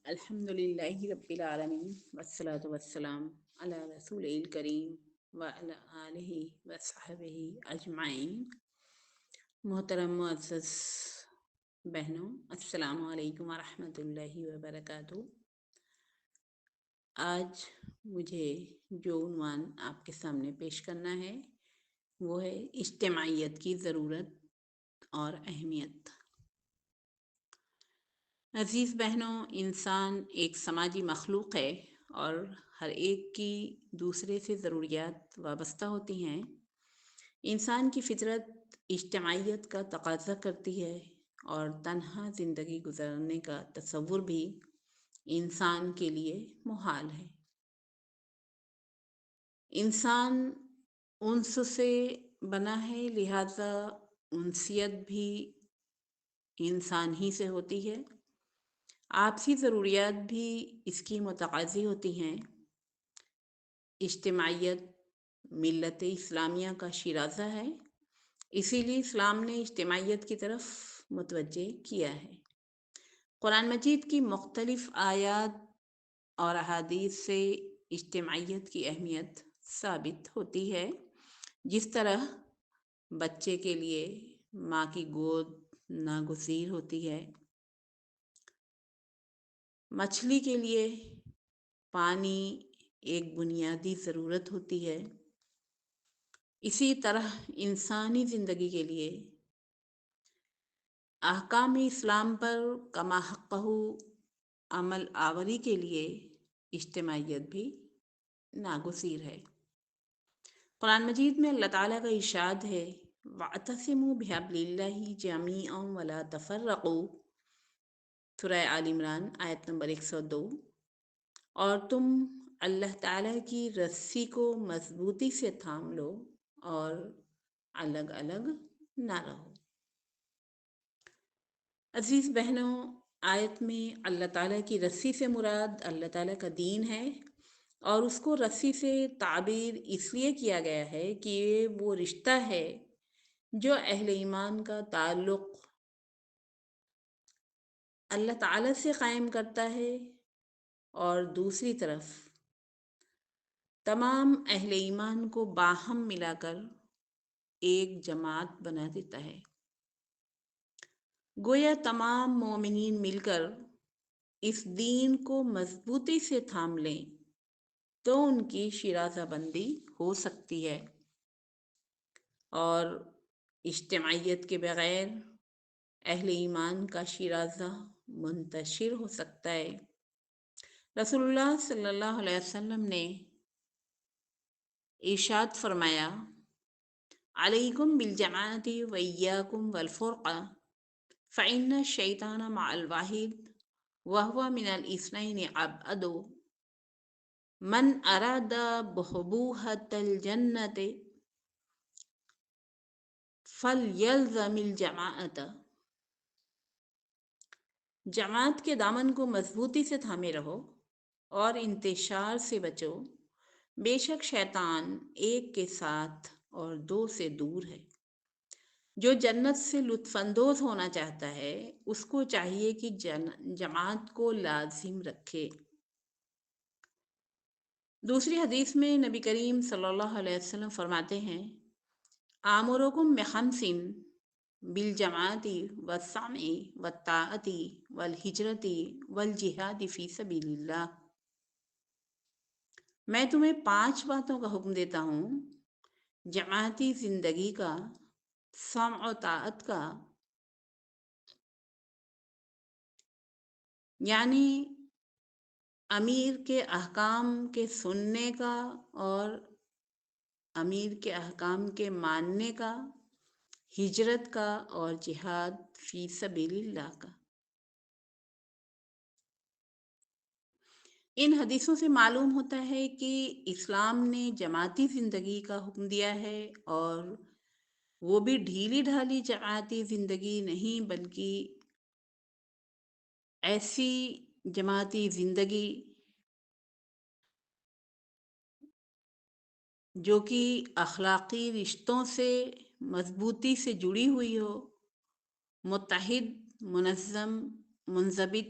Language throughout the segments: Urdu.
الحمدللہ رب العالمین والصلاة والسلام علی رسول الکریم وعلی آلہ وصحبہ اجمعین۔ محترم معزز بہنوں، السلام علیکم ورحمۃ اللہ وبرکاتہ۔ آج مجھے جو عنوان آپ کے سامنے پیش کرنا ہے وہ ہے اجتماعیت کی ضرورت اور اہمیت۔ عزیز بہنوں، انسان ایک سماجی مخلوق ہے اور ہر ایک کی دوسرے سے ضروریات وابستہ ہوتی ہیں۔ انسان کی فطرت اجتماعیت کا تقاضا کرتی ہے اور تنہا زندگی گزارنے کا تصور بھی انسان کے لیے محال ہے۔ انسان انس سے بنا ہے، لہذا انسیت بھی انسان ہی سے ہوتی ہے۔ آپسی ضروریات بھی اس کی متقاضی ہوتی ہیں۔ اجتماعیت ملت اسلامیہ کا شیرازہ ہے، اسی لیے اسلام نے اجتماعیت کی طرف متوجہ کیا ہے۔ قرآن مجید کی مختلف آیات اور احادیث سے اجتماعیت کی اہمیت ثابت ہوتی ہے۔ جس طرح بچے کے لیے ماں کی گود ناگزیر ہوتی ہے، مچھلی کے لیے پانی ایک بنیادی ضرورت ہوتی ہے، اسی طرح انسانی زندگی کے لیے احکام اسلام پر کما حقہ عمل آوری کے لیے اجتماعیت بھی ناگزیر ہے۔ قرآن مجید میں اللہ تعالیٰ کا ارشاد ہے، وَاعْتَصِمُوا بِحَبْلِ اللَّهِ جَمِيعًا وَلَا تَفَرَّقُوا، سورہ آل عمران آیت نمبر 102۔ اور تم اللہ تعالیٰ کی رسی کو مضبوطی سے تھام لو اور الگ الگ نہ رہو۔ عزیز بہنوں، آیت میں اللہ تعالیٰ کی رسی سے مراد اللہ تعالیٰ کا دین ہے، اور اس کو رسی سے تعبیر اس لیے کیا گیا ہے کہ یہ وہ رشتہ ہے جو اہل ایمان کا تعلق اللہ تعالیٰ سے قائم کرتا ہے اور دوسری طرف تمام اہل ایمان کو باہم ملا کر ایک جماعت بنا دیتا ہے۔ گویا تمام مومنین مل کر اس دین کو مضبوطی سے تھام لیں تو ان کی شیرازہ بندی ہو سکتی ہے، اور اجتماعیت کے بغیر اہل ایمان کا شیرازہ منتشر ہو سکتا ہے۔ رسول اللہ صلی اللہ علیہ وسلم نے ارشاد فرمایا، علیکم بالجماعت وإیاکم والفرقہ فإن الشیطان مع الواحد وهو من الاثنین ابعد من اراد بحبوحة الجنة فلیلزم الجماعت۔ جماعت کے دامن کو مضبوطی سے تھامے رہو اور انتشار سے بچو، بے شک شیطان ایک کے ساتھ اور دو سے دور ہے۔ جو جنت سے لطف اندوز ہونا چاہتا ہے اس کو چاہیے کہ جماعت کو لازم رکھے۔ دوسری حدیث میں نبی کریم صلی اللہ علیہ وسلم فرماتے ہیں، آمرکم بخمس بالجماعت والسمع والطاعت والہجرت والجہاد فی سبیل اللہ۔ میں تمہیں 5 باتوں کا حکم دیتا ہوں، جماعتی زندگی کا، سمع و طاعت کا، یعنی امیر کے احکام کے سننے کا اور امیر کے احکام کے ماننے کا، ہجرت کا اور جہاد فی سبیل اللہ کا۔ ان حدیثوں سے معلوم ہوتا ہے کہ اسلام نے جماعتی زندگی کا حکم دیا ہے، اور وہ بھی ڈھیلی ڈھالی جماعتی زندگی نہیں، بلکہ ایسی جماعتی زندگی جو کہ اخلاقی رشتوں سے مضبوطی سے جڑی ہوئی ہو، متحد، منظم، منضبط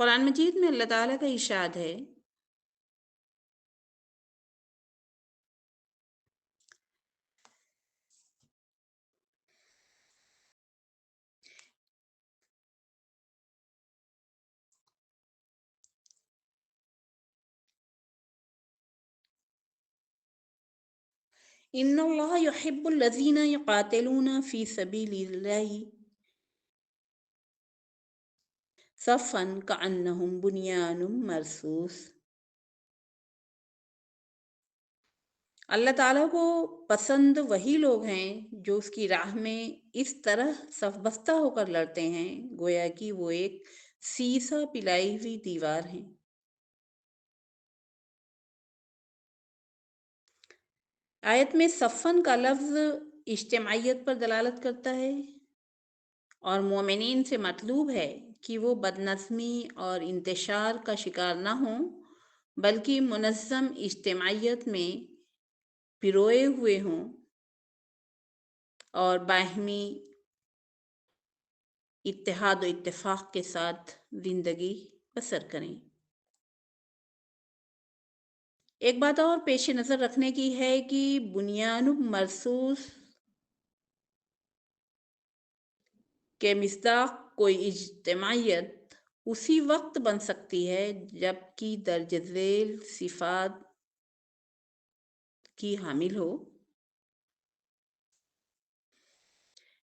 قرآن مجید میں اللہ تعالیٰ کا ارشاد ہے، ان اللہ یحب الذین یقاتلون فی سبیل اللہ صفا کأنہم بنیان مرصوص۔ اللہ تعالیٰ کو پسند وہی لوگ ہیں جو اس کی راہ میں اس طرح صف بستہ ہو کر لڑتے ہیں گویا کہ وہ ایک سیسا پلائی ہوئی دیوار ہیں۔ آیت میں صفن کا لفظ اجتماعیت پر دلالت کرتا ہے اور مومنین سے مطلوب ہے کہ وہ بدنظمی اور انتشار کا شکار نہ ہوں بلکہ منظم اجتماعیت میں پروئے ہوئے ہوں اور باہمی اتحاد و اتفاق کے ساتھ زندگی بسر کریں۔ ایک بات اور پیش نظر رکھنے کی ہے کہ بنیان مرصوص کے مصداق کوئی اجتماعیت اسی وقت بن سکتی ہے جب کہ درج ذیل صفات کی حامل ہو۔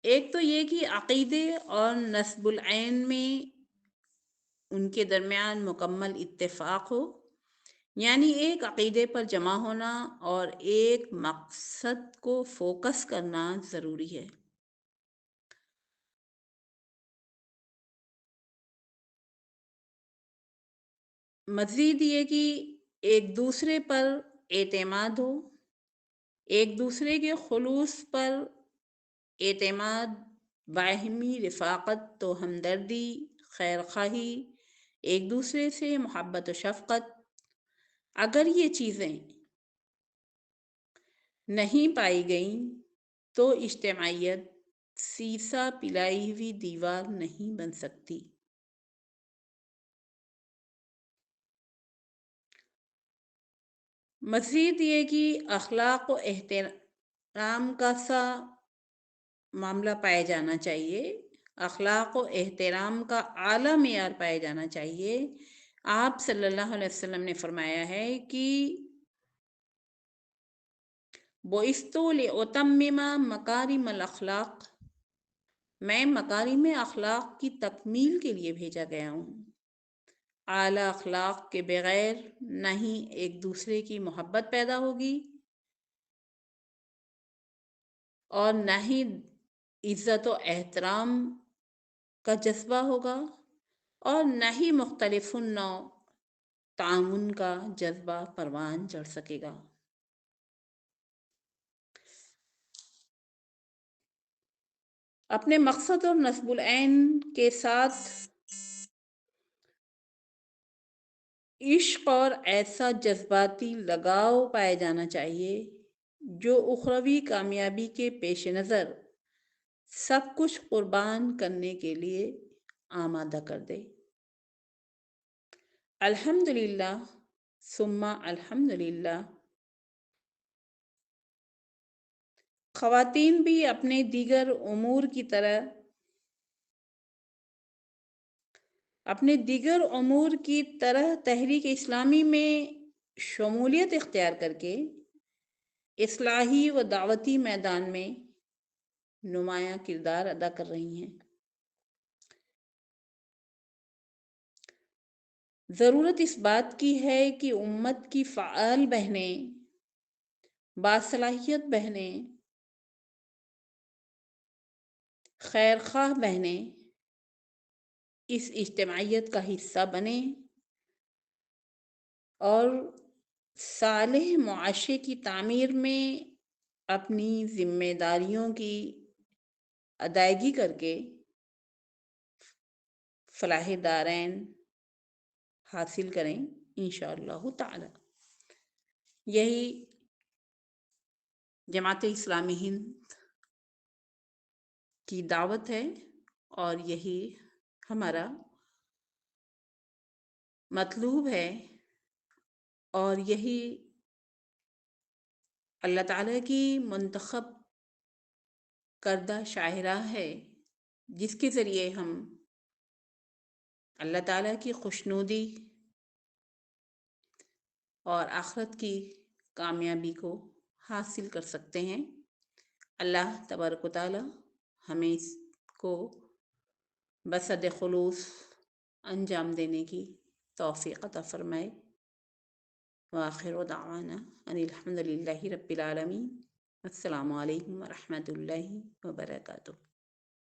ایک تو یہ کہ عقیدے اور نصب العین میں ان کے درمیان مکمل اتفاق ہو، یعنی ایک عقیدے پر جمع ہونا اور ایک مقصد کو فوکس کرنا ضروری ہے۔ مزید یہ کہ ایک دوسرے پر اعتماد ہو، ایک دوسرے کے خلوص پر اعتماد، باہمی رفاقت و ہمدردی، خیر خواہی، ایک دوسرے سے محبت و شفقت، اگر یہ چیزیں نہیں پائی گئیں تو اجتماعیت سیسا پلائی ہوئی دیوار نہیں بن سکتی۔ مزید یہ کہ اخلاق و احترام کا سا معاملہ پایا جانا چاہیے، اخلاق و احترام کا اعلیٰ معیار پایا جانا چاہیے۔ آپ صلی اللہ علیہ وسلم نے فرمایا ہے کہ بُعِثْتُ لِأُتَمِّمَ مَكَارِمَ الْأَخْلَاقِ، میں مکارم اخلاق کی تکمیل کے لیے بھیجا گیا ہوں۔ اعلیٰ اخلاق کے بغیر نہ ہی ایک دوسرے کی محبت پیدا ہوگی اور نہ ہی عزت و احترام کا جذبہ ہوگا اور نہ ہی مختلف النوع تعاون کا جذبہ پروان چڑھ سکے گا۔ اپنے مقصد اور نصب العین کے ساتھ عشق اور ایسا جذباتی لگاؤ پایا جانا چاہیے جو اخروی کامیابی کے پیش نظر سب کچھ قربان کرنے کے لیے آمادہ کر دے۔ الحمدللہ ثم الحمدللہ، خواتین بھی اپنے دیگر امور کی طرح تحریک اسلامی میں شمولیت اختیار کر کے اصلاحی و دعوتی میدان میں نمایاں کردار ادا کر رہی ہیں۔ ضرورت اس بات کی ہے کہ امت کی فعال بہنیں، باصلاحیت بہنیں، خیر خواہ بہنیں اس اجتماعیت کا حصہ بنیں اور صالح معاشرے کی تعمیر میں اپنی ذمہ داریوں کی ادائیگی کر کے فلاح دارین حاصل کریں انشاءاللہ تعالی۔ یہی جماعت اسلامی ہند کی دعوت ہے اور یہی ہمارا مطلوب ہے، اور یہی اللہ تعالیٰ کی منتخب کردہ شاہراہ ہے جس کے ذریعے ہم اللہ تعالیٰ کی خوشنودی اور آخرت کی کامیابی کو حاصل کر سکتے ہیں۔ اللہ تبارک و تعالیٰ ہمیں اس کو بصد خلوص انجام دینے کی توفیق عطا فرمائے۔ وآخر دعوانا ان الحمد للہ رب العالمین۔ السلام علیکم ورحمۃ اللہ وبرکاتہ۔